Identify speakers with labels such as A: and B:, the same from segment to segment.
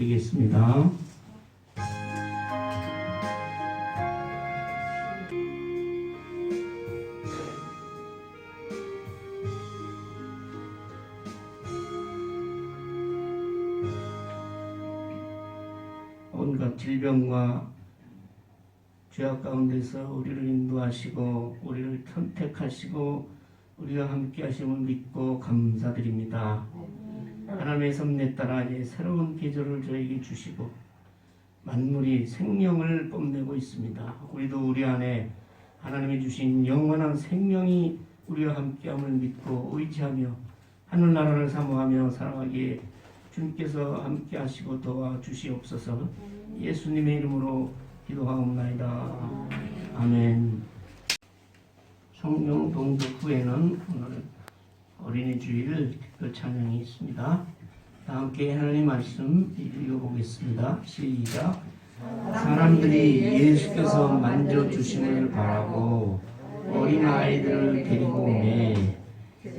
A: 드리겠습니다. 온갖 질병과 죄악 가운데서 우리를 인도하시고 우리를 선택하시고 우리와 함께 하심을 믿고 감사드립니다. 하나님의 섭리에 따라 이제 새로운 계절을 저에게 주시고 만물이 생명을 뽐내고 있습니다. 우리도 우리 안에 하나님이 주신 영원한 생명이 우리와 함께함을 믿고 의지하며 하늘나라를 사모하며 살아가기에 주님께서 함께 하시고 도와주시옵소서. 예수님의 이름으로 기도하옵나이다. 아멘. 성령 동독 후에는 오늘 어린이 주일 특별 찬양이 있습니다. 다 함께 하나님 말씀 읽어보겠습니다. 시작. 사람들이 예수께서 만져주심을 바라고 어린아이들을 데리고 오매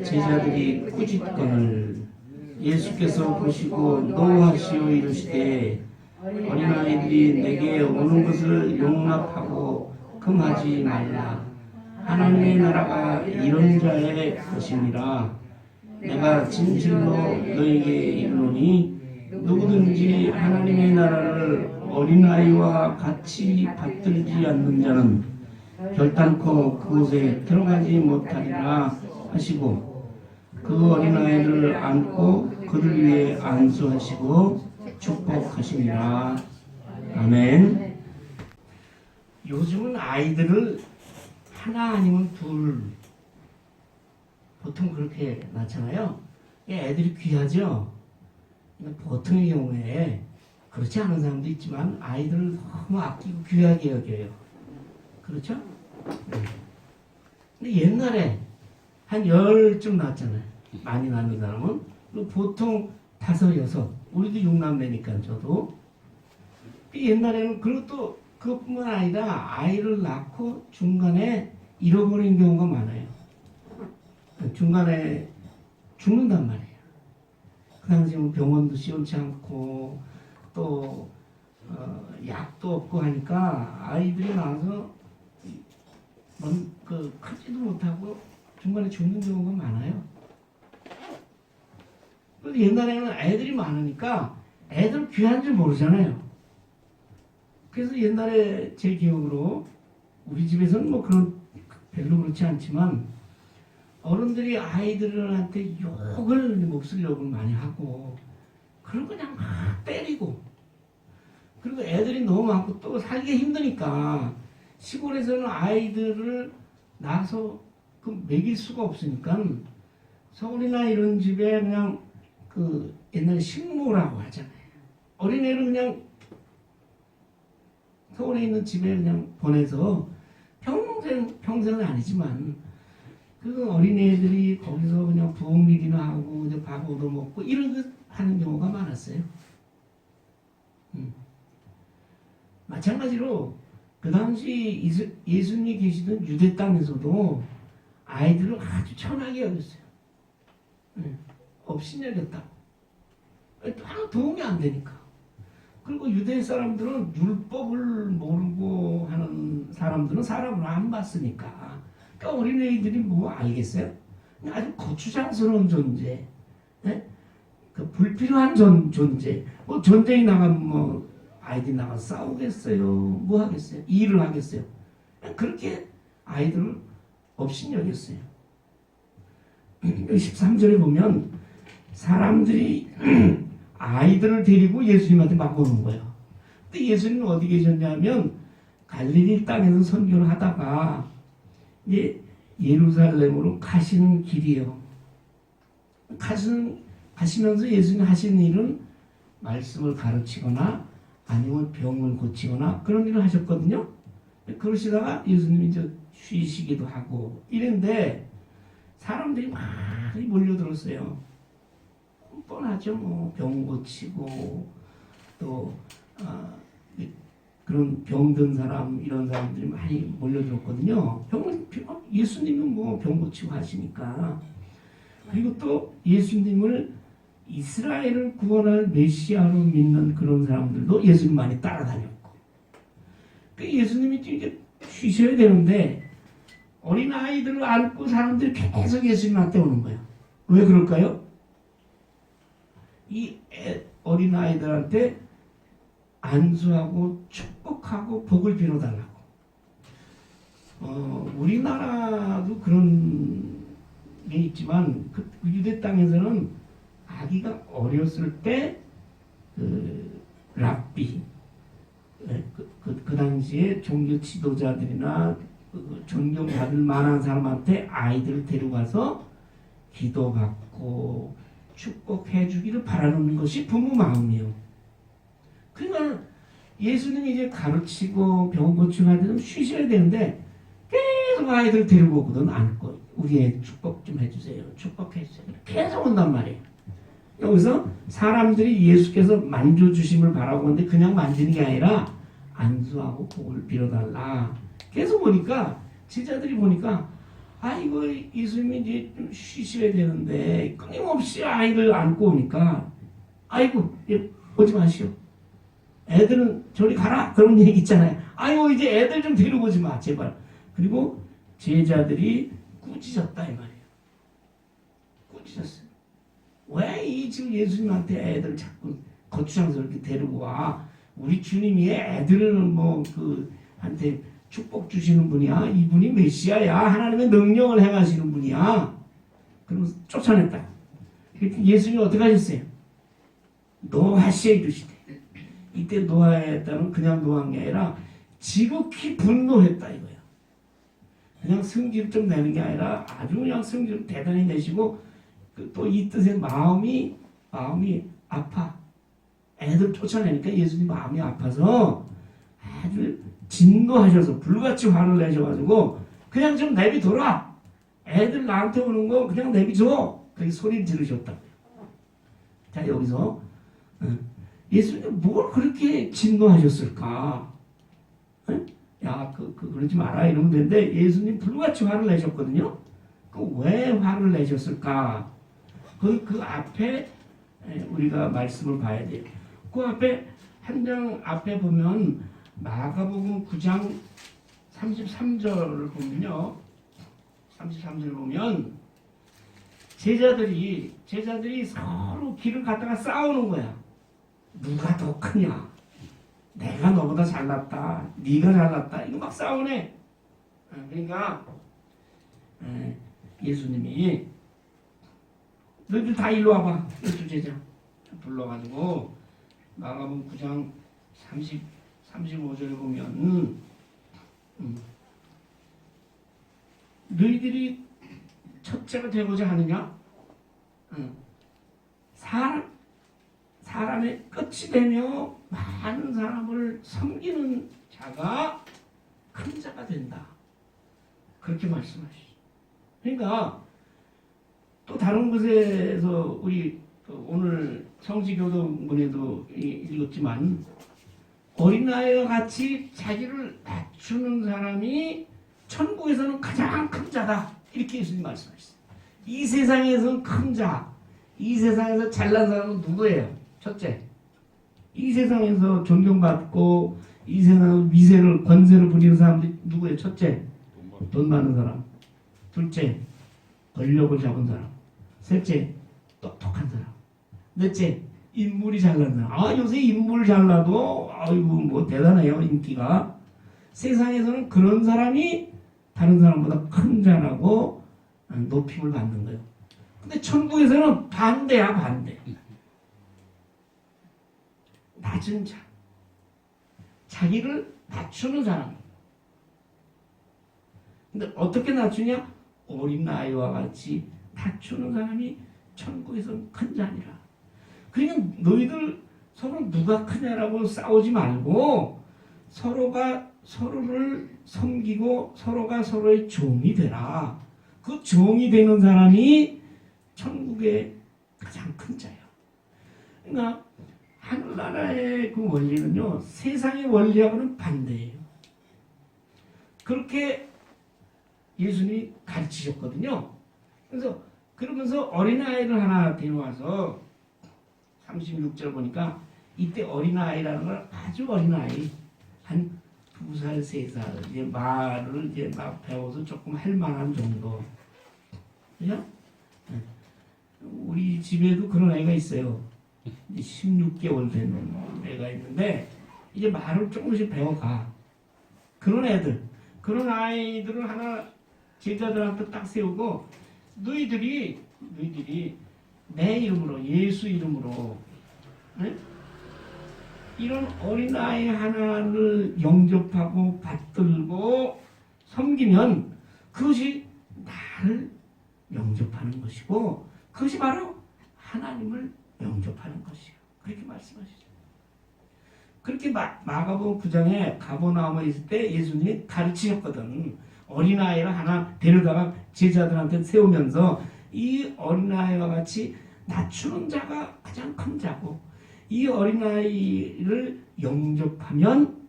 A: 제자들이 꾸짖거늘 예수께서 보시고 노하시어 이르시되 어린아이들이 내게 오는 것을 용납하고 금하지 말라. 하나님의 나라가 이런 자의 것이니라. 내가 진실로 너에게 이르노니 누구든지 하나님의 나라를 어린아이와 같이 받들지 않는 자는 결단코 그곳에 들어가지 못하리라 하시고 그 어린아이를 안고 그들 위에 안수하시고 축복하시니라. 아멘. 요즘은 아이들을 하나 아니면 둘 보통 그렇게 낳잖아요. 애들이 귀하죠. 보통의 경우에 그렇지 않은 사람도 있지만 아이들을 너무 아끼고 귀하게 여겨요. 그렇죠? 근데 옛날에 한 10쯤 낳았잖아요. 많이 낳는 사람은 보통 5, 6. 우리도 6남매니까 저도. 옛날에는 그리고 또 그것뿐만 아니라 아이를 낳고 중간에 잃어버린 경우가 많아요. 중간에 죽는단 말이에요. 그 당시에는 병원도 시원치 않고 또 약도 없고 하니까 아이들이 나와서 크지도 못하고 중간에 죽는 경우가 많아요. 옛날에는 애들이 많으니까 애들 귀한 줄 모르잖아요. 그래서 옛날에 제 기억으로 우리 집에서는 뭐 그런 별로 그렇지 않지만 어른들이 아이들한테 몹쓸 욕을 많이 하고 그리고 그냥 막 때리고 그리고 애들이 너무 많고 또 살기 힘드니까 시골에서는 아이들을 낳아서 먹일 수가 없으니까 서울이나 이런 집에 그냥 옛날에 식모라고 하잖아요. 어린애를 그냥 서울에 있는 집에 그냥 보내서 평생은 아니지만 그 어린애들이 거기서 그냥 부엌일이나 하고 이제 밥 얻어먹고 이런 하는 경우가 많았어요. 마찬가지로 그 당시 예수님이 계시던 유대 땅에서도 아이들을 아주 천하게 여겼어요. 업신여겼다고. 하나 도움이 안 되니까. 그리고 유대 사람들은 율법을 모르고 하는 사람들은 사람을 안 봤으니까. 그러니까 어린애들이 뭐 알겠어요? 아주 거추장스러운 존재, 불필요한 존재. 뭐 전쟁이 나가면 뭐 아이들이 나가 싸우겠어요? 뭐 하겠어요? 일을 하겠어요? 그렇게 아이들을 업신여겼어요. 13절에 보면 사람들이 아이들을 데리고 예수님한테 막 오는 거예요. 근데 예수님은 어디 계셨냐면 갈릴리 땅에서 선교를 하다가 이제 예루살렘으로 가시는 길이에요. 가시면서 예수님 하시는 일은 말씀을 가르치거나 아니면 병을 고치거나 그런 일을 하셨거든요. 그러시다가 예수님이 이제 쉬시기도 하고 이랬는데 사람들이 많이 몰려들었어요. 뻔하죠. 뭐 병 고치고 또 그런 병든 사람 이런 사람들이 많이 몰려들었거든요. 예수님은 뭐 병 고치고 하시니까. 그리고 또 예수님을 이스라엘을 구원할 메시아로 믿는 그런 사람들도 예수님 많이 따라다녔고, 그 예수님이 이제 쉬셔야 되는데 어린 아이들을 안고 사람들이 계속 예수님한테 오는 거예요. 왜 그럴까요? 이 어린 아이들한테 안수하고 축복하고 복을 빌어달라고. 우리나라도 그런 게 있지만 그 유대 땅에서는 아기가 어렸을 때 랍비 그 당시에 종교 지도자들이나 존경받을 만한 사람한테 아이들을 데려가서 기도받고 축복해 주기를 바라는 것이 부모 마음이에요. 그러니까 예수님이 이제 가르치고 병 고침하는 쉬셔야 되는데 계속 아이들 데리고 오거든. 안고 우리 애 축복 좀 해주세요. 축복해 주세요. 계속 온단 말이에요. 여기서 사람들이 예수께서 만져주심을 바라고 하는데 그냥 만지는 게 아니라 안수하고 복을 빌어달라. 계속 오니까 제자들이 보니까 이거 예수님이 이제 좀 쉬셔야 되는데 끊임없이 아이를 안고 오니까 아이고 오지 마시오. 애들은 저리 가라. 그런 얘기 있잖아요. 아이고 이제 애들 좀 데리고 오지 마 제발. 그리고 제자들이 꾸짖었다 이 말이에요. 꾸짖었어요. 왜 이 지금 예수님한테 애들 자꾸 거추장스럽게 데리고 와? 우리 주님이 애들을 한테 축복 주시는 분이야. 이분이 메시아야. 하나님의 능력을 행하시는 분이야. 그러면서 쫓아냈다. 예수님이 어떻게 하셨어요? 노하시해 주시대. 이때 노하했다는 그냥 노한 게 아니라 지극히 분노했다 이거야. 그냥 승질 좀 내는 게 아니라 아주 그냥 승질 대단히 내시고 또 이 뜻의 마음이 아파. 애들 쫓아내니까 예수님 마음이 아파서 아주 진노하셔서 불같이 화를 내셔가지고 그냥 좀 내비둬라. 애들 나한테 오는 거 그냥 내비줘. 그렇게 소리를 지르셨다고요. 자 여기서 예수님 뭘 그렇게 진노하셨을까? 그러지 마라 이러면 되는데 예수님 불같이 화를 내셨거든요. 왜 화를 내셨을까? 그 앞에 우리가 말씀을 봐야 돼요. 그 앞에 한 장 앞에 보면 마가복음 9장 33절을 보면요. 33절을 보면 제자들이 서로 길을 갔다가 싸우는 거야. 누가 더 크냐? 내가 너보다 잘났다. 네가 잘났다. 이거 막 싸우네. 그러니까 예수님이 너희들 다 일로 와봐. 12제자 불러가지고 마가복음 9장 35절에 보면 너희들이 첫째가 되고자 하느냐? 사람의 끝이 되며 많은 사람을 섬기는 자가 큰 자가 된다. 그렇게 말씀하시죠. 그러니까 또 다른 곳에서 우리 오늘 성지교도문에도 읽었지만 어린아이와 같이 자기를 낮추는 사람이 천국에서는 가장 큰 자다. 이렇게 예수님 말씀하셨어요. 이 세상에서는 큰 자, 이 세상에서 잘난 사람은 누구예요? 첫째, 이 세상에서 존경받고 이 세상에서 위세를 권세를 부리는 사람들이 누구예요? 첫째, 돈 많은 사람. 둘째, 권력을 잡은 사람. 셋째, 똑똑한 사람. 넷째, 인물이 잘난 사람. 요새 인물 잘나도 아이고 대단해요 인기가. 세상에서는 그런 사람이 다른 사람보다 큰 자라고 높임을 받는 거예요. 근데 천국에서는 반대야 반대. 낮은 자, 자기를 낮추는 사람. 근데 어떻게 낮추냐? 어린아이와 같이 낮추는 사람이 천국에서는 큰 자니라. 그러니까 너희들 서로 누가 크냐라고 싸우지 말고 서로가 서로를 섬기고 서로가 서로의 종이 되라. 그 종이 되는 사람이 천국의 가장 큰 자예요. 그러니까 하늘나라의 그 원리는요, 세상의 원리하고는 반대예요. 그렇게 예수님이 가르치셨거든요. 그래서 그러면서 어린아이를 하나 데려와서 36절 보니까 이때 어린아이라는 걸 아주 어린아이 한 2살, 3살 이제 말을 이제 막 배워서 조금 할 만한 정도. 그죠? 우리 집에도 그런 애가 있어요. 16개월 된 애가 있는데 이제 말을 조금씩 배워가. 그런 애들, 그런 아이들을 하나 제자들한테 딱 세우고 너희들이 내 이름으로 예수 이름으로 네? 이런 어린아이 하나를 영접하고 받들고 섬기면 그것이 나를 영접하는 것이고 그것이 바로 하나님을 영접하는 것이요. 그렇게 말씀하시죠. 그렇게 마가복음 9장에 가버나움에 있을 때 예수님이 가르치셨거든. 어린아이를 하나 데려다가 제자들한테 세우면서 이 어린아이와 같이 낮추는 자가 가장 큰 자고 이 어린아이를 영접하면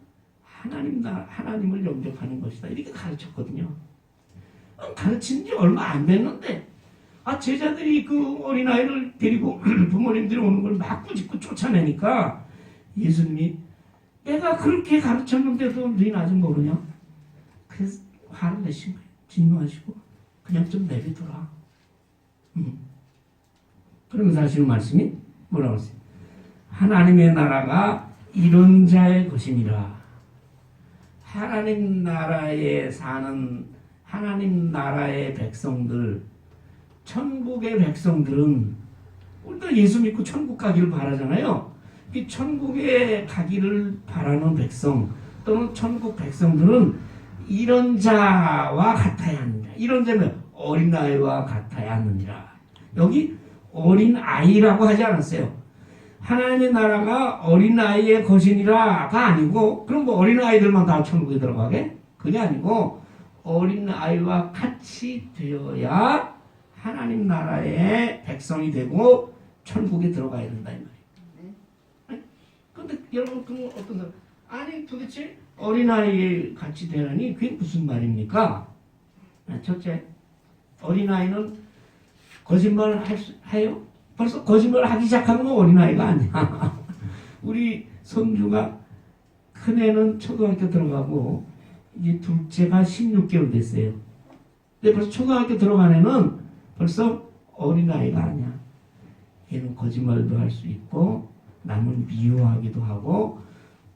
A: 하나님을 영접하는 것이다. 이렇게 가르쳤거든요. 가르친 지 얼마 안 됐는데 제자들이 그 어린아이를 데리고 부모님들이 오는 걸 막 꾸짖고 쫓아내니까 예수님이 내가 그렇게 가르쳤는데도 너희는 아직 모르냐? 그래서 화를 내신 거예요. 진노하시고 그냥 좀 내비둬라. 그러면서 하시는 말씀이 뭐라고 했어요? 하나님의 나라가 이런 자의 것이니라. 하나님 나라에 사는 하나님 나라의 백성들, 천국의 백성들은 우리도 예수 믿고 천국 가기를 바라잖아요. 이 천국에 가기를 바라는 백성 또는 천국 백성들은 이런 자와 같아야 하느니라. 이런 자면 어린아이와 같아야 하느니라. 여기 어린아이라고 하지 않았어요. 하나님의 나라가 어린아이의 것이니라가 아니고 그럼 뭐 어린아이들만 다 천국에 들어가게? 그게 아니고 어린아이와 같이 되어야 하나님 나라의 백성이 되고 천국에 들어가야 된다 이 말이에요. 근데 여러분 그럼 어떤 사람 아니 도대체 어린아이 같이 되라니 그게 무슨 말입니까? 첫째, 어린아이는 거짓말을 해요? 벌써 거짓말을 하기 시작하면 어린아이가 아니야. 우리 손주가 큰애는 초등학교 들어가고 이제 둘째가 16개월 됐어요. 근데 벌써 초등학교 들어간 애는 벌써 어린아이가 아니야. 얘는 거짓말도 할 수 있고 남을 미워하기도 하고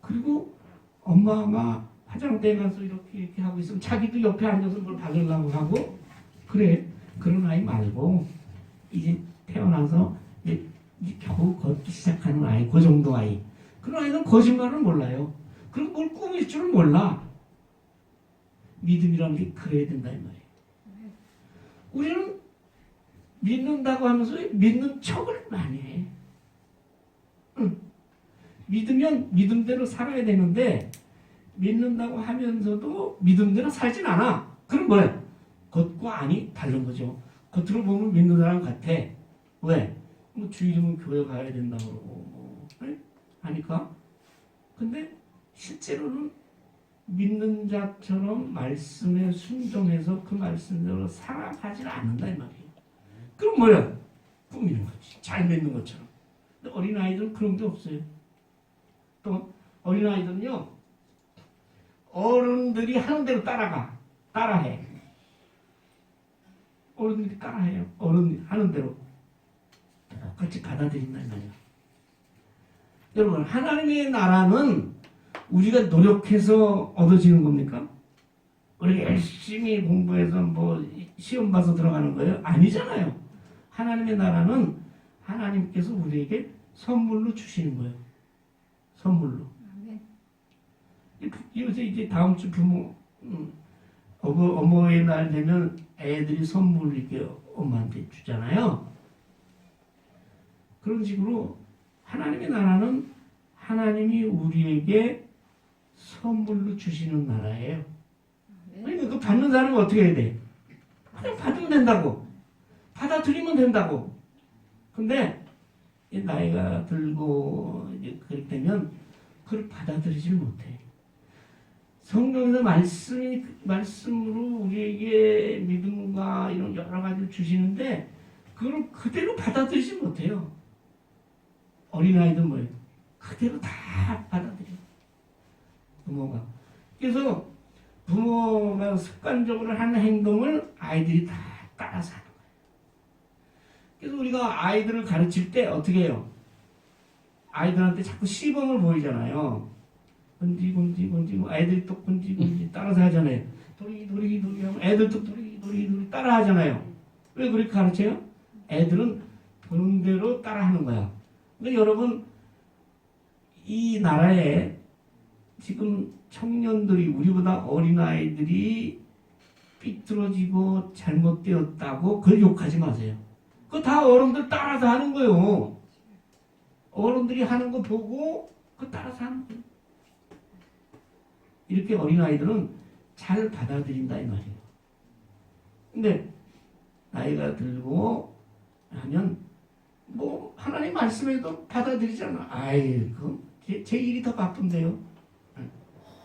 A: 그리고 엄마가 화장대에 가서 이렇게 하고 있으면 자기도 옆에 앉아서 뭘 받으려고 하고 그래. 그런 아이 말고 이제 태어나서 이제 겨우 걷기 시작하는 아이, 그 정도 아이. 그런 아이는 거짓말을 몰라요. 그리고 뭘 꾸밀 줄을 몰라. 믿음이라는 게 그래야 된다 이 말이에요. 우리는 믿는다고 하면서 믿는 척을 많이 해. 믿으면 믿음대로 살아야 되는데 믿는다고 하면서도 믿음대로 살진 않아. 그럼 뭐야? 겉과 안이 다른 거죠. 겉으로 보면 믿는 사람 같아. 왜? 뭐 주일이면 교회 가야 된다고 그러고 하니까. 근데 실제로는 믿는 자처럼 말씀에 순종해서 그 말씀대로 살아가지 않는다 이 말이에요. 그럼 뭐야? 꾸미는 거지. 잘 믿는 것처럼. 근데 어린아이들은 그런 게 없어요. 또 어린아이들은요. 어른들이 하는 대로 따라해. 어른들이 따라해요. 어른이 하는 대로 똑같이 받아들인다 이 말이에요. 여러분 하나님의 나라는 우리가 노력해서 얻어지는 겁니까? 우리가 열심히 공부해서 뭐 시험 봐서 들어가는 거예요? 아니잖아요. 하나님의 나라는 하나님께서 우리에게 선물로 주시는 거예요. 선물로. 요새 이제 다음 주 부모 어머니의 날 되면 애들이 선물 이렇게 엄마한테 주잖아요. 그런 식으로 하나님의 나라는 하나님이 우리에게 선물로 주시는 나라예요. 그러니까 그 받는 사람은 어떻게 해야 돼? 그냥 받으면 된다고. 받아들이면 된다고. 근데 나이가 들고 이제 그렇게 되면 그걸 받아들이질 못해. 성경에서 말씀으로 우리에게 믿음과 이런 여러 가지를 주시는데 그걸 그대로 받아들이지 못해요. 어린아이들 뭐예요? 그대로 다 받아들여요. 부모가. 그래서 부모가 습관적으로 하는 행동을 아이들이 다 따라서 하는 거예요. 그래서 우리가 아이들을 가르칠 때 어떻게 해요? 아이들한테 자꾸 시범을 보이잖아요. 건지 아이들이 또 건지 따라서 하잖아요. 도리 하면 애들도 도리 따라 하잖아요. 왜 그렇게 가르쳐요? 애들은 보는 대로 따라 하는 거야. 그러니까 여러분, 이 나라에 지금 청년들이, 우리보다 어린아이들이 삐뚤어지고 잘못되었다고 그걸 욕하지 마세요. 그거 다 어른들 따라서 하는 거예요. 어른들이 하는 거 보고 그거 따라서 하는 거예요. 이렇게 어린아이들은 잘 받아들인다 이 말이에요. 근데 나이가 들고 하면 뭐 하나님 말씀에도 받아들이잖아. 아이, 제 일이 더 바쁜데요.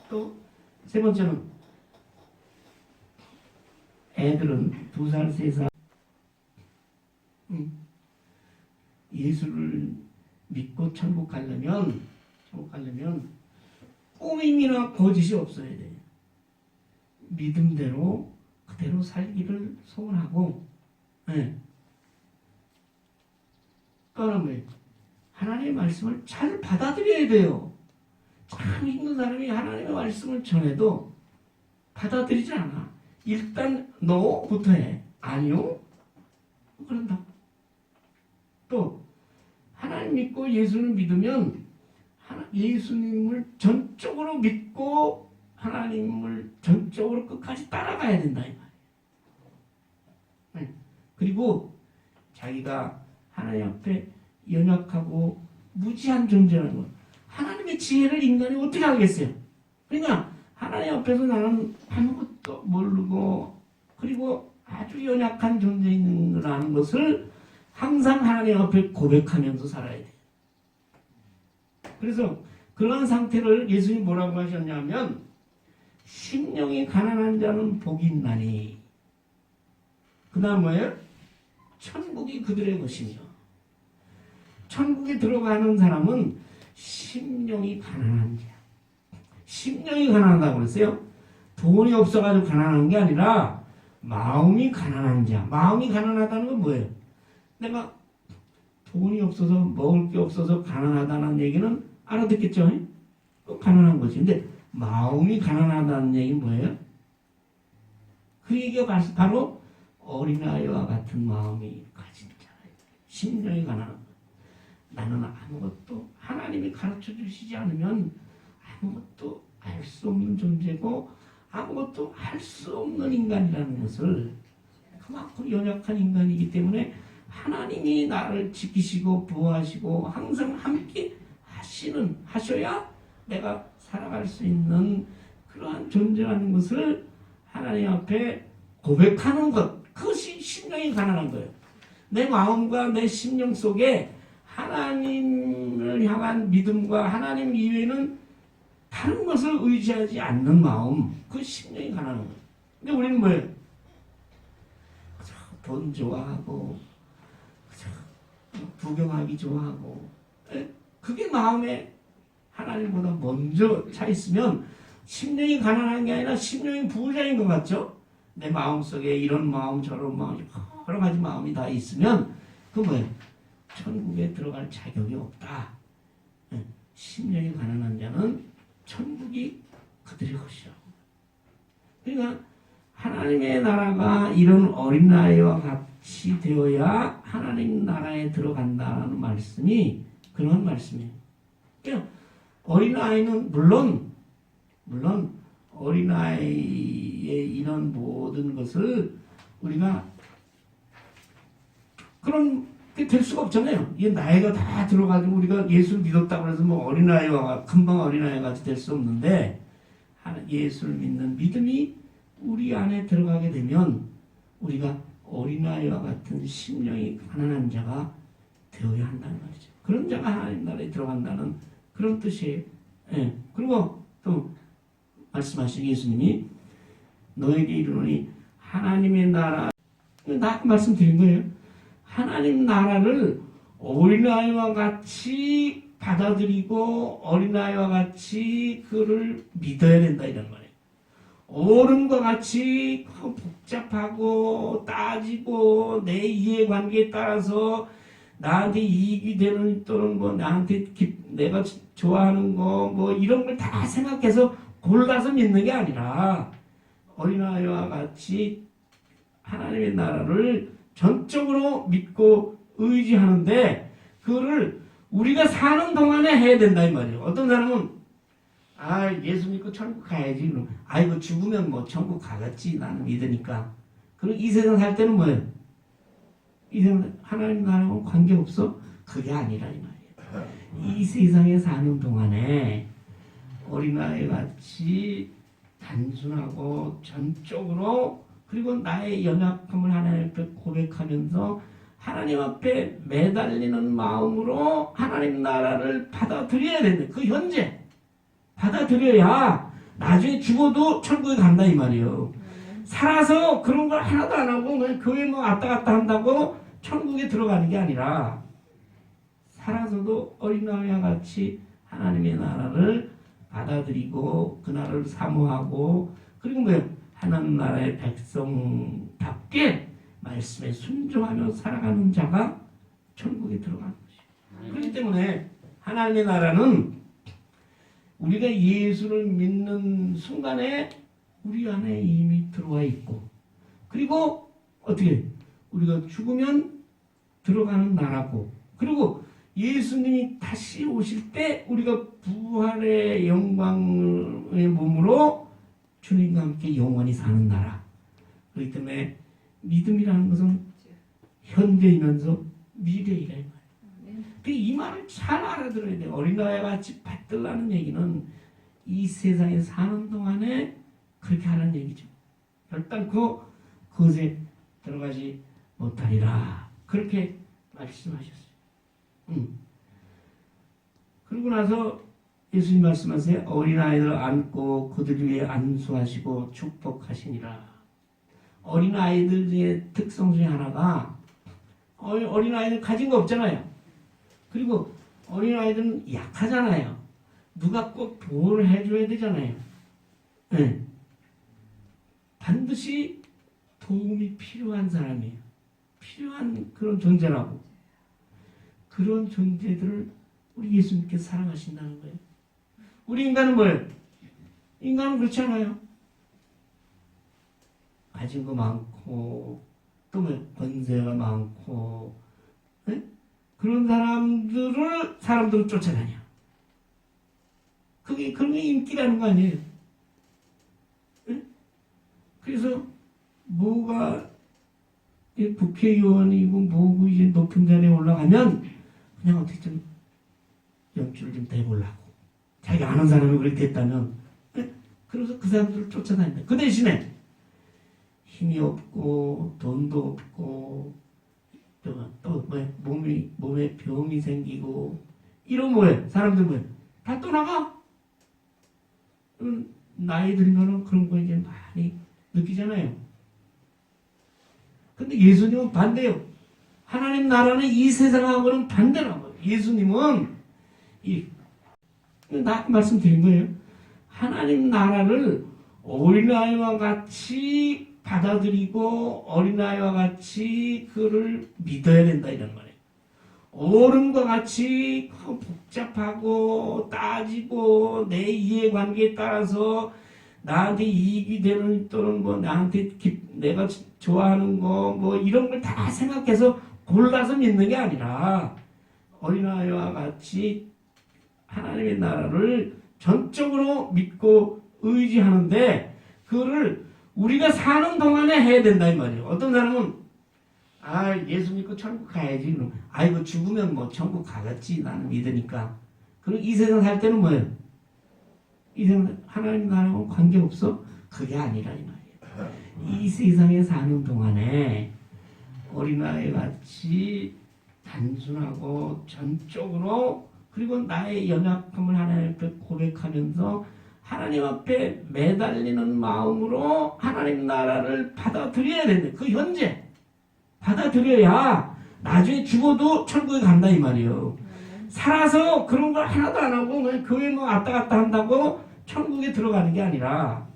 A: 또 세 번째는 애들은 2살, 3살 예수를 믿고 천국 가려면 꾸밈이나 거짓이 없어야 돼요. 믿음대로 그대로 살기를 소원하고, 또 하나 뭐예요? 하나님의 말씀을 잘 받아들여야 돼요. 참 믿는 사람이 하나님의 말씀을 전해도 받아들이지 않아. 일단 너부터 해. 아니요? 그런다. 또 하나님 믿고 예수를 믿으면 예수님을 전적으로 믿고 하나님을 전적으로 끝까지 따라가야 된다 이 말이에요. 그리고 자기가 하나님 앞에 연약하고 무지한 존재라는 것. 하나님의 지혜를 인간이 어떻게 알겠어요? 그러니까 하나님 앞에서 나는 아무것도 모르고 그리고 아주 연약한 존재인라는 것을 항상 하나님 앞에 고백하면서 살아야 돼요. 그래서 그런 상태를 예수님이 뭐라고 하셨냐면 심령이 가난한 자는 복이 있나니 그 다음 뭐예요? 천국이 그들의 것이며 천국에 들어가는 사람은 심령이 가난한 자. 심령이 가난하다고 그랬어요. 돈이 없어가지고 가난한 게 아니라 마음이 가난한 자. 마음이 가난하다는 건 뭐예요? 내가 돈이 없어서 먹을 게 없어서 가난하다는 얘기는 알아듣겠죠? 가난한 거지. 근데 마음이 가난하다는 얘기는 뭐예요? 그 얘기가 바로 어린아이와 같은 마음이 가진 자예요. 심령이 가난한 거예요. 나는 아무것도 하나님이 가르쳐 주시지 않으면 아무것도 알 수 없는 존재고 아무것도 할 수 없는 인간이라는 것을 그만큼 연약한 인간이기 때문에 하나님이 나를 지키시고 보호하시고 항상 함께 하셔야 내가 살아갈 수 있는 그러한 존재라는 것을 하나님 앞에 고백하는 것, 그것이 심령이 가난한 거예요. 내 마음과 내 심령 속에 하나님을 향한 믿음과 하나님 이외에는 다른 것을 의지하지 않는 마음, 그 심령이 가난한 거예요. 근데 우리는 뭐예요? 돈 좋아하고 구경하기 좋아하고 그게 마음에 하나님보다 먼저 차 있으면 심령이 가난한 게 아니라 심령이 부자인 것 같죠? 내 마음속에 이런 마음 저런 마음 여러 가지 마음이 다 있으면 그 뭐예요? 천국에 들어갈 자격이 없다. 심령이 가난한 자는 천국이 그들의 것이라고. 그러니까 하나님의 나라가 이런 어린아이와 같이 되어야 하나님 나라에 들어간다는 말씀이 그런 말씀이에요. 그러니까 어린아이는 물론 어린아이의 이런 모든 것을 우리가 그런 게 될 수가 없잖아요. 이게 나이가 다 들어가지고 우리가 예수를 믿었다고 해서 뭐 어린아이와 금방 어린아이 같이 될 수 없는데 예수를 믿는 믿음이 우리 안에 들어가게 되면 우리가 어린아이와 같은 심령이 가난한 자가 되어야 한다는 말이죠. 그런 자가 하나님 나라에 들어간다는 그런 뜻이에요. 예. 그리고 또 말씀하신 예수님이 너에게 이르노니 하나님의 나라 말씀드린 거예요. 하나님 나라를 어린아이와 같이 받아들이고 어린아이와 같이 그를 믿어야 된다 이런 말이에요. 어른과 같이 복잡하고 따지고 내 이해관계에 따라서 나한테 이익이 되는 또는 뭐 나한테 내가 좋아하는 거 뭐 이런 걸 다 생각해서 골라서 믿는 게 아니라 어린아이와 같이 하나님의 나라를 전적으로 믿고 의지하는데 그거를 우리가 사는 동안에 해야 된다 이 말이에요. 어떤 사람은 예수 믿고 천국 가야지. 그럼 이거 죽으면 뭐 천국 가겠지 나는 믿으니까. 그리고 이 세상 살 때는 뭐예요? 이 세상 하나님 나라하고 관계없어? 그게 아니라 이 말이에요. 이 세상에 사는 동안에 어린아이 같이 단순하고 전적으로 그리고 나의 연약함을 하나님 앞에 고백하면서 하나님 앞에 매달리는 마음으로 하나님 나라를 받아들여야 되는데 그 현재 받아들여야 나중에 죽어도 천국에 간다 이 말이에요. 살아서 그런 걸 하나도 안 하고 그냥 교회 뭐 왔다 갔다 한다고 천국에 들어가는 게 아니라 살아서도 어린아이와 같이 하나님의 나라를 받아들이고 그 나라를 사모하고 그리고 뭐예요? 하나님 나라의 백성답게 말씀에 순종하며 살아가는 자가 천국에 들어가는 것이에요. 그렇기 때문에 하나님의 나라는 우리가 예수를 믿는 순간에 우리 안에 이미 들어와 있고 그리고 어떻게 우리가 죽으면 들어가는 나라고 그리고 예수님이 다시 오실 때 우리가 부활의 영광의 몸으로 주님과 함께 영원히 사는 나라. 그렇기 때문에 믿음이라는 것은 현재이면서 미래이라 이 말이에요. 이 말을 잘 알아들어야 돼요. 어린아이와 같이 받들라는 얘기는 이 세상에 사는 동안에 그렇게 하는 얘기죠. 결단코 그것에 들어가지 못하리라. 그렇게 말씀하셨어요. 그러고 나서 예수님 말씀하세요. 어린아이를 안고 그들 위에 안수하시고 축복하시니라. 어린아이들의 특성 중에 하나가 어린아이는 가진 거 없잖아요. 그리고 어린아이들은 약하잖아요. 누가 꼭 보호를 해줘야 되잖아요. 네. 반드시 도움이 필요한 사람이에요. 필요한 그런 존재라고. 그런 존재들을 우리 예수님께서 사랑하신다는 거예요. 우리 인간은 뭐예요? 인간은 그렇지 않아요. 가진 거 많고 또 뭐 권세가 많고 네? 그런 사람들을 쫓아다녀. 그게 그런 게 인기라는 거 아니에요. 네? 그래서 뭐가 국회의원이고 뭐고 이제 높은 자리에 올라가면 그냥 어떻게 좀 연주를 좀 대보려고 자기가 아는 사람이 그렇게 됐다면 네? 그래서 그 사람들을 쫓아다닌다. 그 대신에 힘이 없고 돈도 없고 또 몸에 병이 생기고 이런 뭐예요? 사람들 뭐예요? 다 떠나가. 나이 들면은 그런 거 이제 많이 느끼잖아요. 근데 예수님은 반대요. 하나님 나라는 이 세상하고는 반대라고요. 예수님은 나 말씀드린 거예요. 하나님 나라를 어린아이와 같이 받아들이고 어린아이와 같이 그를 믿어야 된다 이런 말이에요. 어른과 같이 복잡하고 따지고 내 이해관계에 따라서 나한테 이익이 되는 또는 뭐 나한테 내가 좋아하는 거 뭐 이런 걸 다 생각해서 골라서 믿는 게 아니라 어린아이와 같이 하나님의 나라를 전적으로 믿고 의지하는데 그거를 우리가 사는 동안에 해야 된다 이 말이에요. 어떤 사람은 예수 믿고 천국 가야지. 그럼 이거 죽으면 뭐 천국 가겠지 나는 믿으니까. 그리고 이 세상 살 때는 뭐예요? 이 세상 하나님 나라하고 관계없어? 그게 아니라 이 말이에요. 이 세상에 사는 동안에 어린아이 같이 단순하고 전적으로 그리고 나의 연약함을 하나님 앞에 고백하면서 하나님 앞에 매달리는 마음으로 하나님 나라를 받아들여야 되는데 그 현재 받아들여야 나중에 죽어도 천국에 간다 이 말이에요. 살아서 그런 걸 하나도 안 하고 그냥 교회 뭐 왔다 갔다 한다고 천국에 들어가는 게 아니라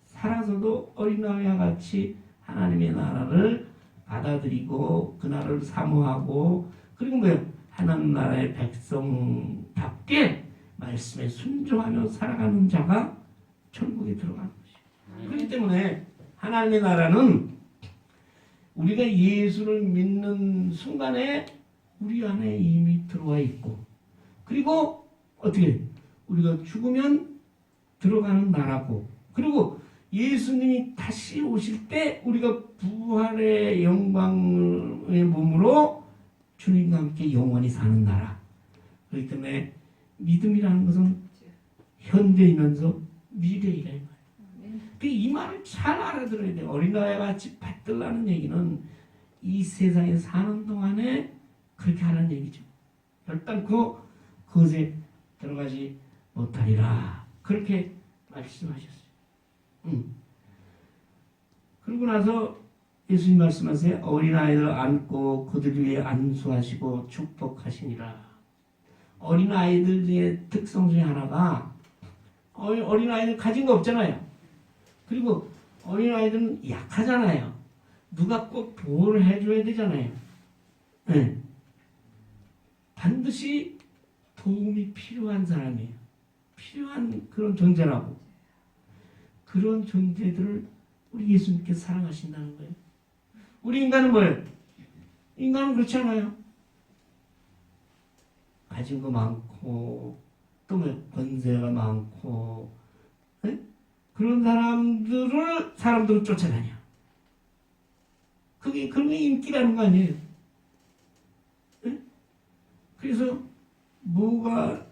A: 살아서도 어린아이와 같이 하나님의 나라를 받아들이고 그 나라를 사모하고 그리고 뭐예요? 하나님 나라의 백성답게 말씀에 순종하며 살아가는 자가 천국에 들어가는 것이에요. 그렇기 때문에 하나님의 나라는 우리가 예수를 믿는 순간에 우리 안에 이미 들어와 있고 그리고 어떻게 우리가 죽으면 들어가는 나라고 그리고 예수님이 다시 오실 때 우리가 부활의 영광의 몸으로 주님과 함께 영원히 사는 나라. 그렇기 때문에 믿음이라는 것은 현재이면서 미래이라 이 말이에요. 이 말을 잘 알아들어야 돼요. 어린아이와 같이 받들라는 얘기는 이 세상에 사는 동안에 그렇게 하는 얘기죠. 결단코 그것에 들어가지 못하리라. 그렇게 말씀하셨어요. 그러고 나서 예수님 말씀하세요. 어린아이들 안고 그들 위에 안수하시고 축복하시니라. 어린아이들의 특성 중에 하나가 어린아이들 가진 거 없잖아요. 그리고 어린아이들은 약하잖아요. 누가 꼭 보호를 해줘야 되잖아요. 네. 반드시 도움이 필요한 사람이에요. 필요한 그런 존재라고. 그런 존재들을 우리 예수님께서 사랑하신다는 거예요. 우리 인간은 뭐예요? 인간은 그렇지 않아요. 가진 거 많고 또 뭐 권세가 많고 네? 그런 사람들을 쫓아다녀. 그게 그런 게 인기라는 거 아니에요. 네? 그래서 뭐가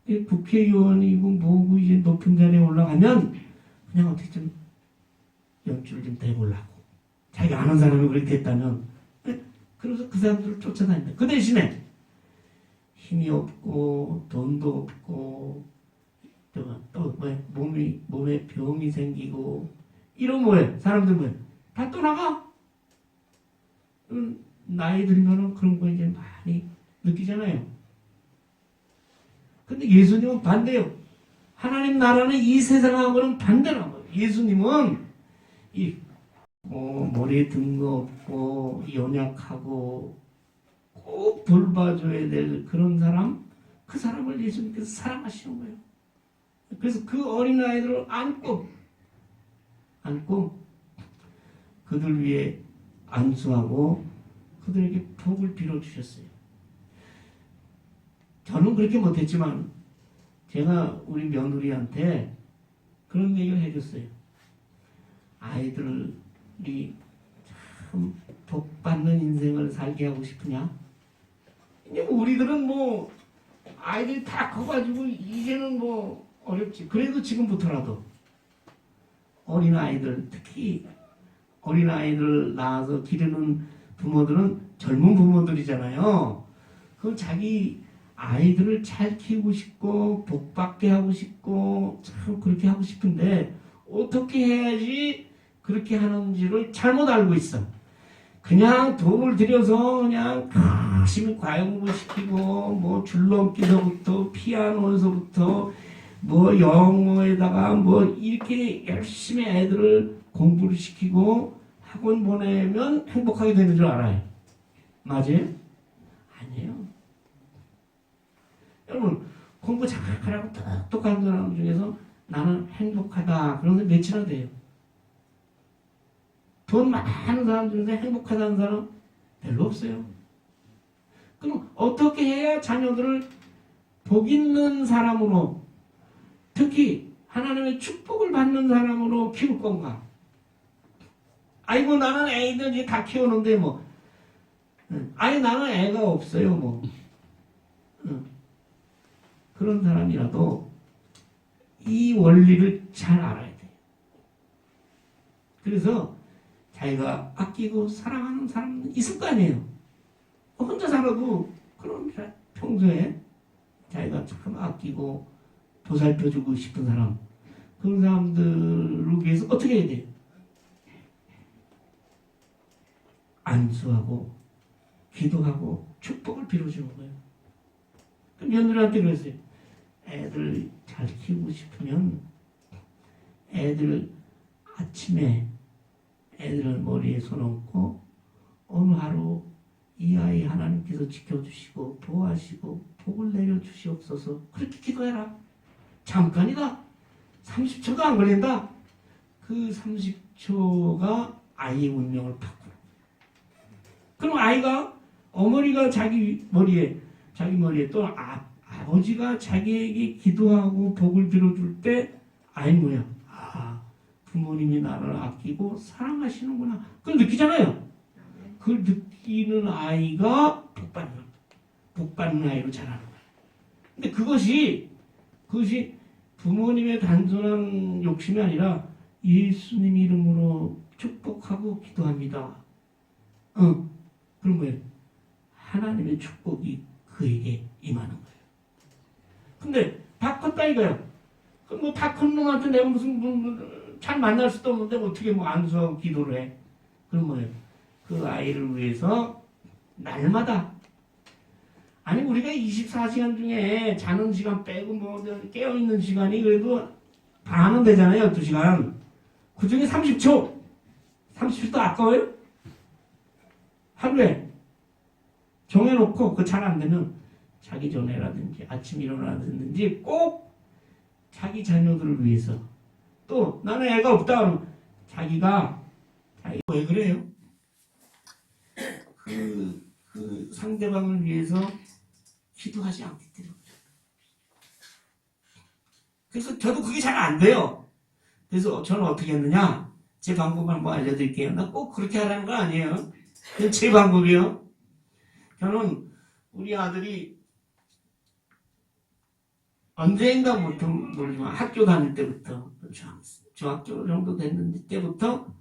A: 국회의원이고 뭐고 이제 높은 자리에 올라가면 그냥 어떻게 좀 연주를 좀 대보려고 자기가 아는 사람이 그렇게 됐다면 네? 그래서 그 사람들을 쫓아다닌다. 그 대신에 힘이 없고 돈도 없고 또 몸에 병이 생기고 이런 뭐예요? 사람들 뭐예요? 다 떠나가. 나이 들면은 그런 거 이제 많이 느끼잖아요. 근데 예수님은 반대요. 하나님 나라는 이 세상하고는 반대라는 거예요. 예수님은 머리에 든 거 없고 연약하고 꼭 돌봐줘야 될 그런 사람, 그 사람을 예수님께서 사랑하시는 거예요. 그래서 그 어린아이들을 안고 그들 위해 안수하고 그들에게 복을 빌어주셨어요. 저는 그렇게 못했지만 제가 우리 며느리한테 그런 얘기를 해줬어요. 아이들이 참 복받는 인생을 살게 하고 싶으냐? 이제 우리들은 뭐 아이들이 다 커가지고 이제는 뭐 어렵지. 그래도 지금부터라도 어린아이들 특히 어린아이들 낳아서 기르는 부모들은 젊은 부모들이잖아요. 그럼 자기 아이들을 잘 키우고 싶고 복받게 하고 싶고 참 그렇게 하고 싶은데 어떻게 해야지 그렇게 하는지를 잘못 알고 있어. 그냥 돈을 들여서 그냥 열심히 과외공부 시키고 뭐 줄넘기서부터 피아노에서부터 뭐 영어에다가 뭐 이렇게 열심히 애들을 공부를 시키고 학원 보내면 행복하게 되는 줄 알아요. 맞아요? 아니에요. 여러분 공부 잘하고 똑똑한 사람 중에서 나는 행복하다 그런 사람 몇이나 돼요? 돈 많은 사람 중에서 행복하다는 사람 별로 없어요. 그럼 어떻게 해야 자녀들을 복 있는 사람으로 특히 하나님의 축복을 받는 사람으로 키울 건가? 아이고 나는 애들 이제 다 키우는데 뭐 아니 나는 애가 없어요 뭐 그런 사람이라도 이 원리를 잘 알아야 돼요. 그래서 자기가 아끼고 사랑하는 사람은 있을 거 아니에요. 혼자 살아도 그런 평소에 자기가 참 아끼고 보살펴주고 싶은 사람 그런 사람들을 위해서 어떻게 해야 돼요? 안수하고 기도하고 축복을 빌어주는 거예요. 그 며느리한테 그랬어요. 애들 잘 키우고 싶으면 애들 아침에 애들 머리에 손 얹고 어느 하루 이 아이 하나님께서 지켜주시고 보호하시고 복을 내려주시옵소서 그렇게 기도해라. 잠깐이다. 30초도 안 걸린다. 그 30초가 아이의 운명을 바꾸는. 그럼 아이가 어머니가 자기 머리에 또 아버지가 자기에게 기도하고 복을 빌어줄 때 아이 뭐야? 아, 부모님이 나를 아끼고 사랑하시는구나. 그걸 느끼잖아요. 그걸 느끼는 아이가 복받는 아이로 자라는 거예요. 근데 그것이 부모님의 단순한 욕심이 아니라 예수님 이름으로 축복하고 기도합니다. 그런 거예요. 하나님의 축복이 그에게 임하는 거예요. 근데 다 컸다 이거야. 뭐 다 큰 놈한테 내가 무슨 잘 만날 수도 없는데 어떻게 뭐 안수하고 기도를 해? 그럼 뭐예요? 그 아이를 위해서 날마다 아니 우리가 24시간 중에 자는 시간 빼고 뭐 깨어있는 시간이 그래도 반은 되잖아요. 2시간. 그 중에 30초도 아까워요? 하루에 정해놓고 그 잘 안 되면 자기 전에라든지 아침 일어나든지 꼭 자기 자녀들을 위해서 또 나는 애가 없다 그러면 자기가 왜 그래요? 그 상대방을 위해서 기도하지 않기 때문에. 그래서 저도 그게 잘 안 돼요. 그래서 저는 어떻게 했느냐? 제 방법을 한번 알려드릴게요. 나 꼭 그렇게 하라는 거 아니에요. 제 방법이요. 저는 우리 아들이 언젠가부터 모르지만 학교 다닐 때부터 중학교 정도 됐는데 때부터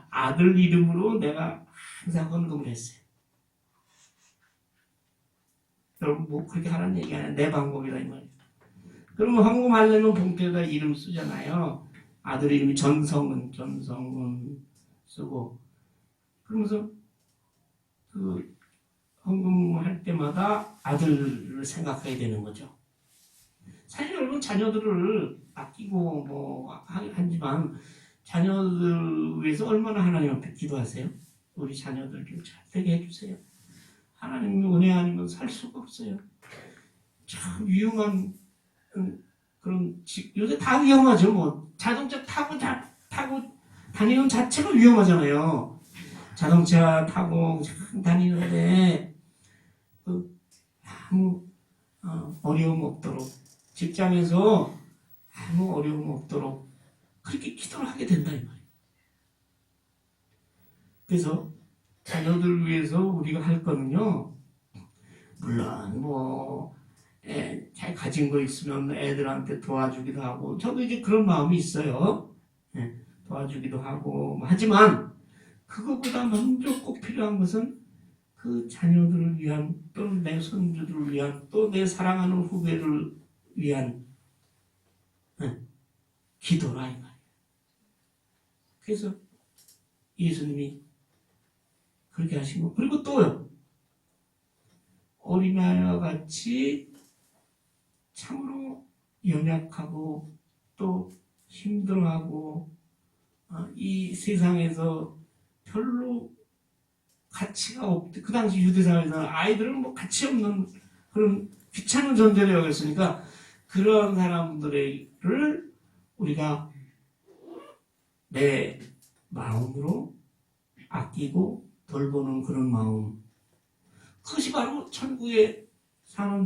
A: 아들 이름으로 내가 항상 헌금을 했어요. 여러분 뭐 그렇게 하라는 얘기 아니야. 내 방법이다 이 말이야. 그러면 헌금하려면 봉투에다 이름 쓰잖아요. 아들 이름이 전성은 쓰고 그러면서 그 헌금할 때마다 아들을 생각해야 되는 거죠. 사실 여러분 자녀들을 아끼고 뭐 하지만 자녀들 위해서 얼마나 하나님 앞에 기도하세요? 우리 자녀들 좀 잘 되게 해주세요. 하나님 은혜 아니면 살 수가 없어요. 참 위험한 그런 요새 다 위험하죠. 뭐 자동차 타고 다니는 자체가 위험하잖아요. 자동차 타고 다니는데 아무 어려움 없도록 직장에서 아무 어려움 없도록 그렇게 기도를 하게 된다 이 말이에요. 그래서 자녀들 위해서 우리가 할 거는요. 물론 잘 가진 거 있으면 애들한테 도와주기도 하고 저도 이제 그런 마음이 있어요. 도와주기도 하고 하지만 그것보다 먼저 꼭 필요한 것은 그 자녀들을 위한 또 내 손주들을 위한 또 내 사랑하는 후배를 위한 기도라 이 말이에요. 그래서 예수님이 그렇게 하신 거. 그리고 또요. 어린아이와 같이 참으로 연약하고 또 힘들어하고 이 세상에서 별로 가치가 없대. 그 당시 유대사회에서는 아이들은 뭐 가치 없는 그런 귀찮은 존재로 여겼으니까 그런 사람들을 우리가 내 마음으로 아끼고 돌보는 그런 마음. 그것이 바로 천국에 사는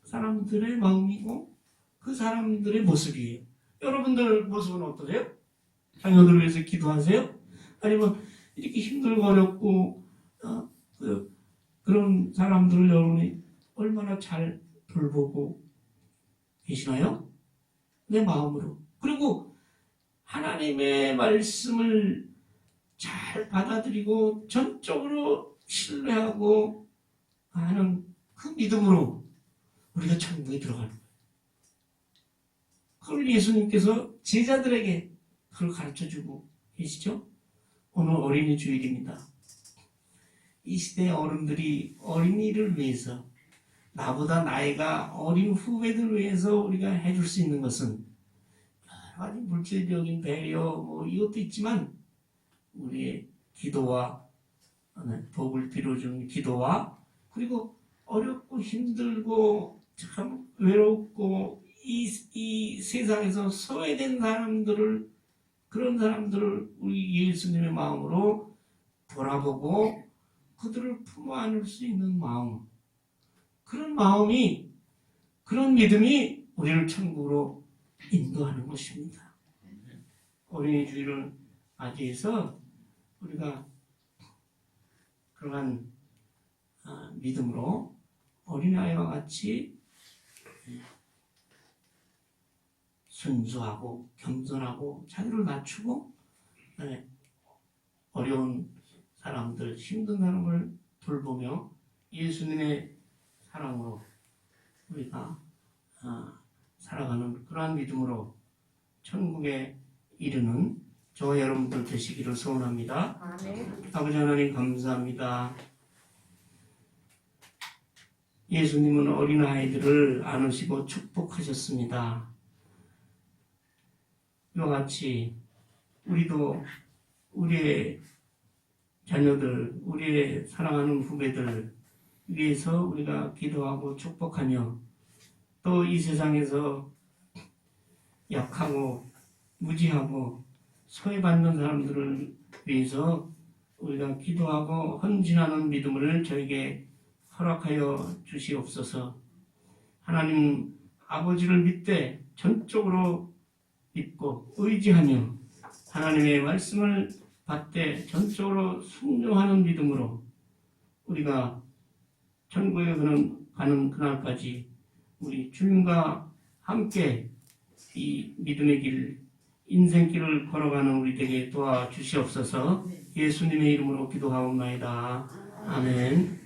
A: 사람들의 마음이고 그 사람들의 모습이에요. 여러분들 모습은 어떠세요? 자녀들을 위해서 기도하세요? 아니면 이렇게 힘들고 어렵고 그런 사람들을 여러분이 얼마나 잘 돌보고 계시나요? 내 마음으로. 그리고 하나님의 말씀을 잘 받아들이고 전적으로 신뢰하고 하는 그 믿음으로 우리가 천국에 들어가는 거예요. 그걸 예수님께서 제자들에게 그걸 가르쳐주고 계시죠? 오늘 어린이 주일입니다. 이 시대 어른들이 어린이를 위해서 나보다 나이가 어린 후배들을 위해서 우리가 해줄 수 있는 것은 여러 가지 물질적인 배려 뭐 이것도 있지만 우리의 기도와 복을 빌어주는 기도와 그리고 어렵고 힘들고 참 외롭고 이 세상에서 소외된 사람들을 그런 사람들을 우리 예수님의 마음으로 돌아보고 그들을 품어 안을 수 있는 마음 그런 마음이 그런 믿음이 우리를 천국으로 인도하는 것입니다. 어린이 주일을 맞이해서 우리가 그러한 믿음으로 어린아이와 같이 순수하고 겸손하고 자기를 낮추고 어려운 사람들, 힘든 사람을 돌보며 예수님의 사랑으로 우리가 살아가는 그러한 믿음으로 천국에 이르는 저와 여러분들 되시기를 소원합니다. 아멘. 아버지 하나님 감사합니다. 예수님은 어린아이들을 안으시고 축복하셨습니다. 이와 같이 우리도 우리의 자녀들, 우리의 사랑하는 후배들 위해서 우리가 기도하고 축복하며 또 이 세상에서 약하고 무지하고 소외받는 사람들을 위해서 우리가 기도하고 헌신하는 믿음을 저에게 허락하여 주시옵소서. 하나님 아버지를 믿되 전적으로 믿고 의지하며 하나님의 말씀을 받되 전적으로 순종하는 믿음으로 우리가 천국에 가는 그날까지 우리 주님과 함께 이 믿음의 길, 인생길을 걸어가는 우리에게 도와주시옵소서. 예수님의 이름으로 기도하옵나이다. 아멘.